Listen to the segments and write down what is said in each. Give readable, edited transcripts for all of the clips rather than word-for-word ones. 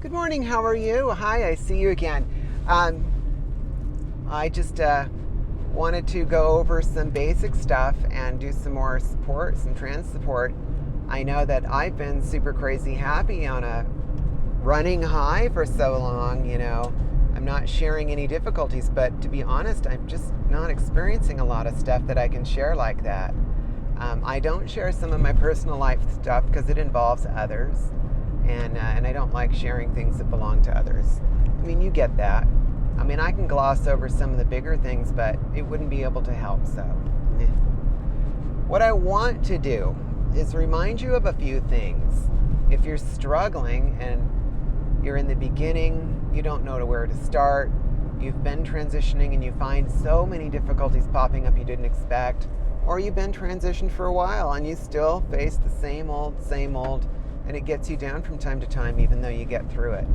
Good morning, how are you? Hi, I see you again. I just wanted to go over some basic stuff and do some more support, some trans support. I know that I've been super crazy happy on a running high for so long. I'm not sharing any difficulties, but to be honest, I'm just not experiencing a lot of stuff that I can share like that. I don't share some of my personal life stuff because it involves others. And I don't like sharing things that belong to others. I mean, you get that. I mean, I can gloss over some of the bigger things, but it wouldn't be able to help, so. What I want to do is remind you of a few things. If you're struggling and you're in the beginning, you don't know where to start, you've been transitioning and you find so many difficulties popping up you didn't expect, or you've been transitioned for a while and you still face the same old, and it gets you down from time to time even though you get through it.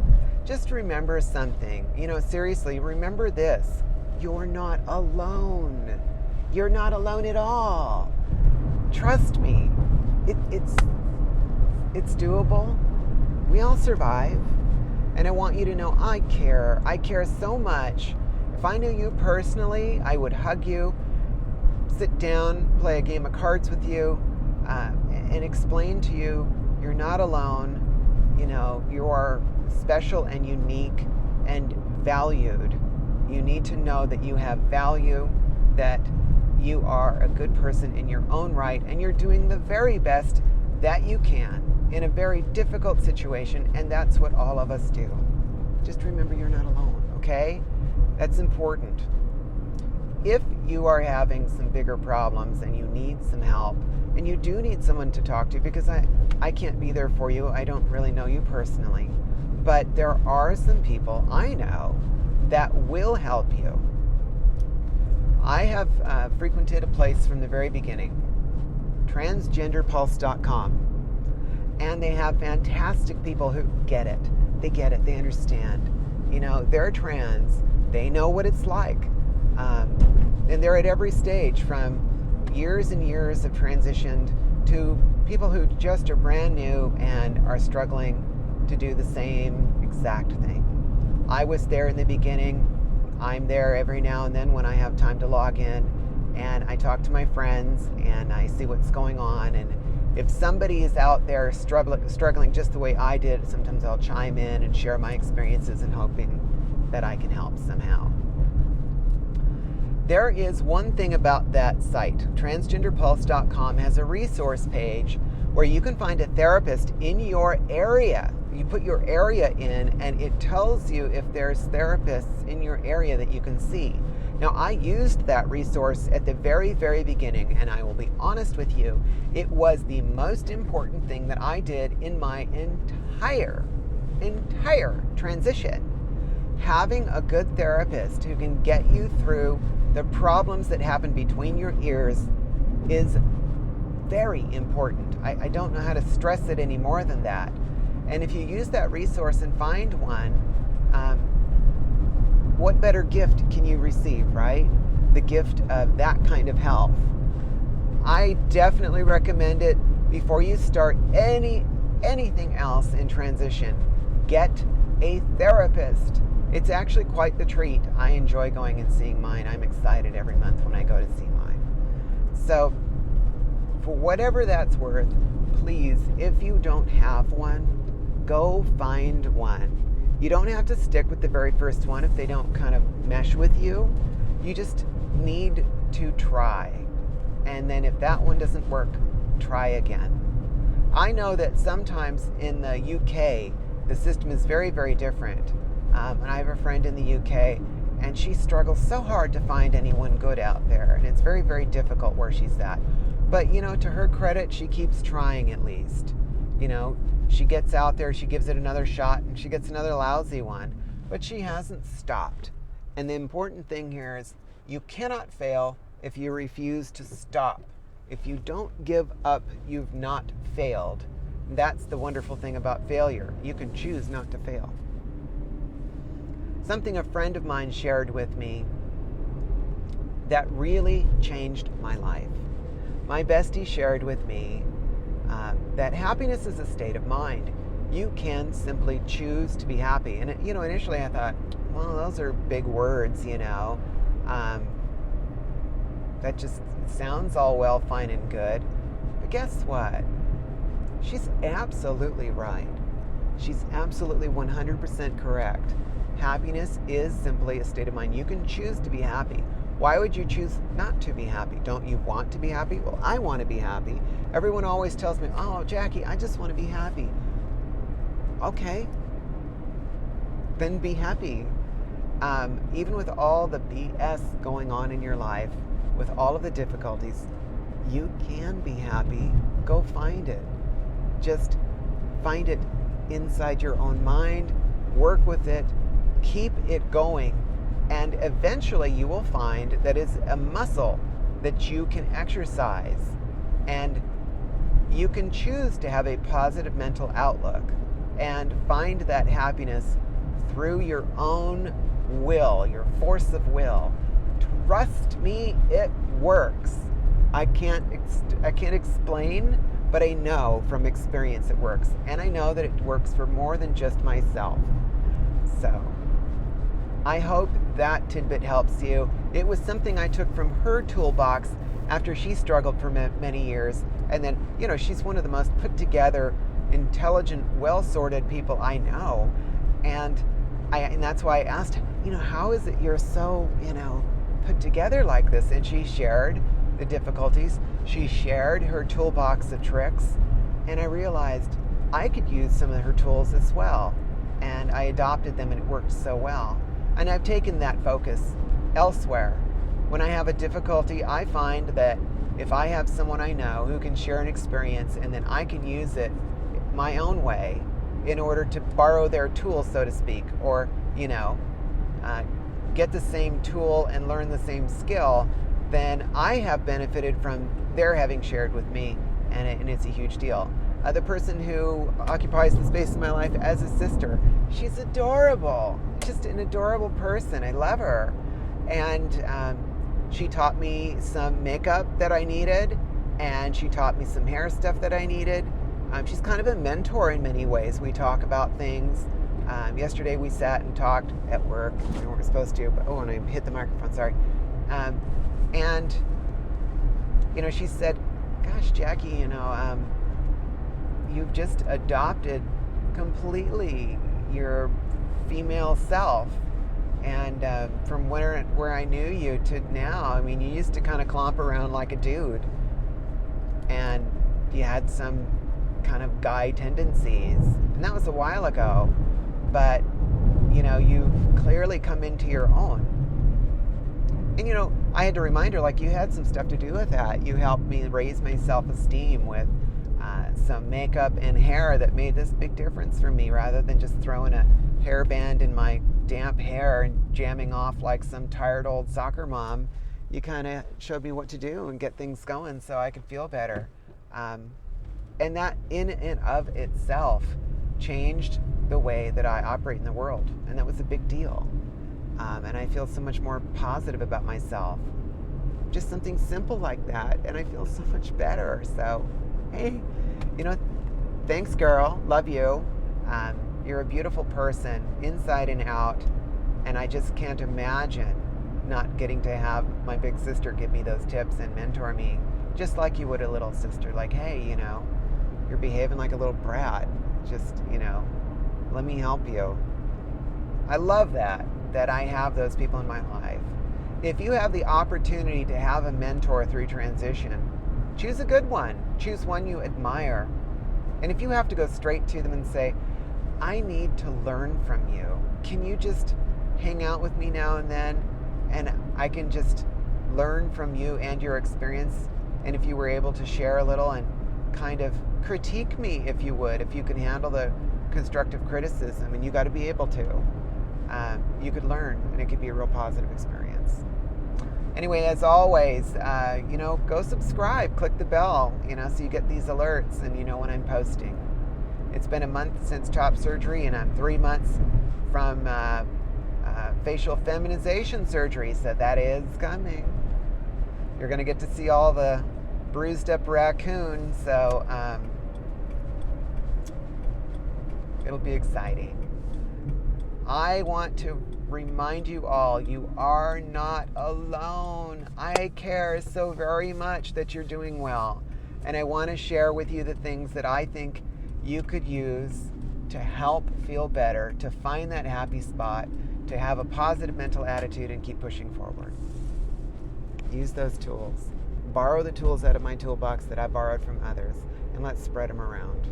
Just remember something. Seriously, remember this. You're not alone. You're not alone at all. Trust me. It's doable. We all survive. And I want you to know I care. I care so much. If I knew you personally, I would hug you, sit down, play a game of cards with you, and explain to you you're not alone. You are special and unique and valued. You need to know that you have value, that you are a good person in your own right, and you're doing the very best that you can in a very difficult situation, and that's what all of us do. Just remember you're not alone, okay? That's important. If you are having some bigger problems and you need some help, and you do need someone to talk to, because I can't be there for you, I don't really know you personally, but there are some people I know that will help you. I have frequented a place from the very beginning, transgenderpulse.com, and they have fantastic people who get it. They get it, they understand. They're trans, they know what it's like. And they're at every stage, from years and years of transitioned to people who just are brand new and are struggling to do the same exact thing. I was there in the beginning. I'm there every now and then when I have time to log in, and I talk to my friends and I see what's going on. And if somebody is out there struggling just the way I did, sometimes I'll chime in and share my experiences and hoping that I can help somehow. There is one thing about that site. Transgenderpulse.com has a resource page where you can find a therapist in your area. You put your area in and it tells you if there's therapists in your area that you can see. Now, I used that resource at the very, very beginning, and I will be honest with you, it was the most important thing that I did in my entire transition. Having a good therapist who can get you through the problems that happen between your ears is very important. I don't know how to stress it any more than that. And if you use that resource and find one, what better gift can you receive, right? The gift of that kind of health. I definitely recommend it before you start anything else in transition. Get a therapist. It's actually quite the treat. I enjoy going and seeing mine. I'm excited every month when I go to see mine. So, for whatever that's worth, please, if you don't have one, go find one. You don't have to stick with the very first one if they don't kind of mesh with you. You just need to try. And then if that one doesn't work, try again. I know that sometimes in the UK, the system is very, very different. And I have a friend in the UK, and she struggles so hard to find anyone good out there. And it's very, very difficult where she's at. But, to her credit, she keeps trying at least. She gets out there, she gives it another shot, and she gets another lousy one. But she hasn't stopped. And the important thing here is you cannot fail if you refuse to stop. If you don't give up, you've not failed. That's the wonderful thing about failure. You can choose not to fail. Something a friend of mine shared with me that really changed my life. My bestie shared with me that happiness is a state of mind. You can simply choose to be happy. And, initially I thought, well, those are big words, that just sounds all well, fine, and good. But guess what? She's absolutely right. She's absolutely 100% correct. Happiness is simply a state of mind. You can choose to be happy. Why would you choose not to be happy? Don't you want to be happy? Well, I want to be happy. Everyone always tells me, oh, Jackie, I just want to be happy. Okay, then be happy. Even with all the BS going on in your life, with all of the difficulties, you can be happy. Go find it. Just find it inside your own mind, work with it, keep it going, and eventually you will find that it's a muscle that you can exercise, and you can choose to have a positive mental outlook and find that happiness through your own will, your force of will. Trust me, it works. I can't explain, but I know from experience it works. And I know that it works for more than just myself. So I hope that tidbit helps you. It was something I took from her toolbox after she struggled for many years. And then, she's one of the most put together, intelligent, well-sorted people I know. And that's why I asked, how is it you're so, put together like this? And she shared the difficulties. She shared her toolbox of tricks. And I realized I could use some of her tools as well. And I adopted them, and it worked so well. And I've taken that focus elsewhere. When I have a difficulty, I find that if I have someone I know who can share an experience, and then I can use it my own way in order to borrow their tool, so to speak, or, get the same tool and learn the same skill, then I have benefited from their having shared with me, and it's a huge deal. The person who occupies the space in my life as a sister, she's adorable, just an adorable person. I love her. And she taught me some makeup that I needed, and she taught me some hair stuff that I needed. She's kind of a mentor in many ways. We talk about things. Yesterday we sat and talked at work. We weren't supposed to, but and I hit the microphone, sorry. And she said, gosh, Jackie, you've just adopted completely your female self. And from where I knew you to now, you used to kind of clomp around like a dude. And you had some kind of guy tendencies. And that was a while ago. But, you clearly come into your own. And, I had to remind her, you had some stuff to do with that. You helped me raise my self-esteem with some makeup and hair that made this big difference for me, rather than just throwing a hairband in my damp hair and jamming off like some tired old soccer mom. You kind of showed me what to do and get things going so I could feel better. And that in and of itself changed the way that I operate in the world. And that was a big deal. And I feel so much more positive about myself. Just something simple like that, and I feel so much better. So, hey, thanks, girl. Love you. You're a beautiful person, inside and out. And I just can't imagine not getting to have my big sister give me those tips and mentor me, just like you would a little sister. Like, hey, you're behaving like a little brat. Just, let me help you. I love that I have those people in my life. If you have the opportunity to have a mentor through transition, choose a good one. Choose one you admire. And if you have to go straight to them and say, I need to learn from you, can you just hang out with me now and then, and I can just learn from you and your experience? And if you were able to share a little and kind of critique me, if you would, if you can handle the constructive criticism, and you got to be able to, you could learn, and it could be a real positive experience. Anyway, as always, go subscribe, click the bell, so you get these alerts and you know when I'm posting. It's been a month since top surgery, and I'm 3 months from facial feminization surgery, so that is coming. You're going to get to see all the bruised up raccoons, so It'll be exciting. I want to remind you all, you are not alone. I care so very much that you're doing well. And I want to share with you the things that I think you could use to help feel better, to find that happy spot, to have a positive mental attitude and keep pushing forward. Use those tools. Borrow the tools out of my toolbox that I borrowed from others, and let's spread them around.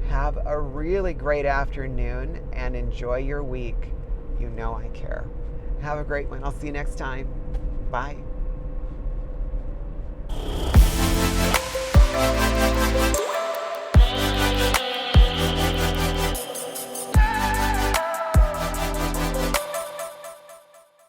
Have a really great afternoon and enjoy your week. You know I care. Have a great one. I'll see you next time. Bye.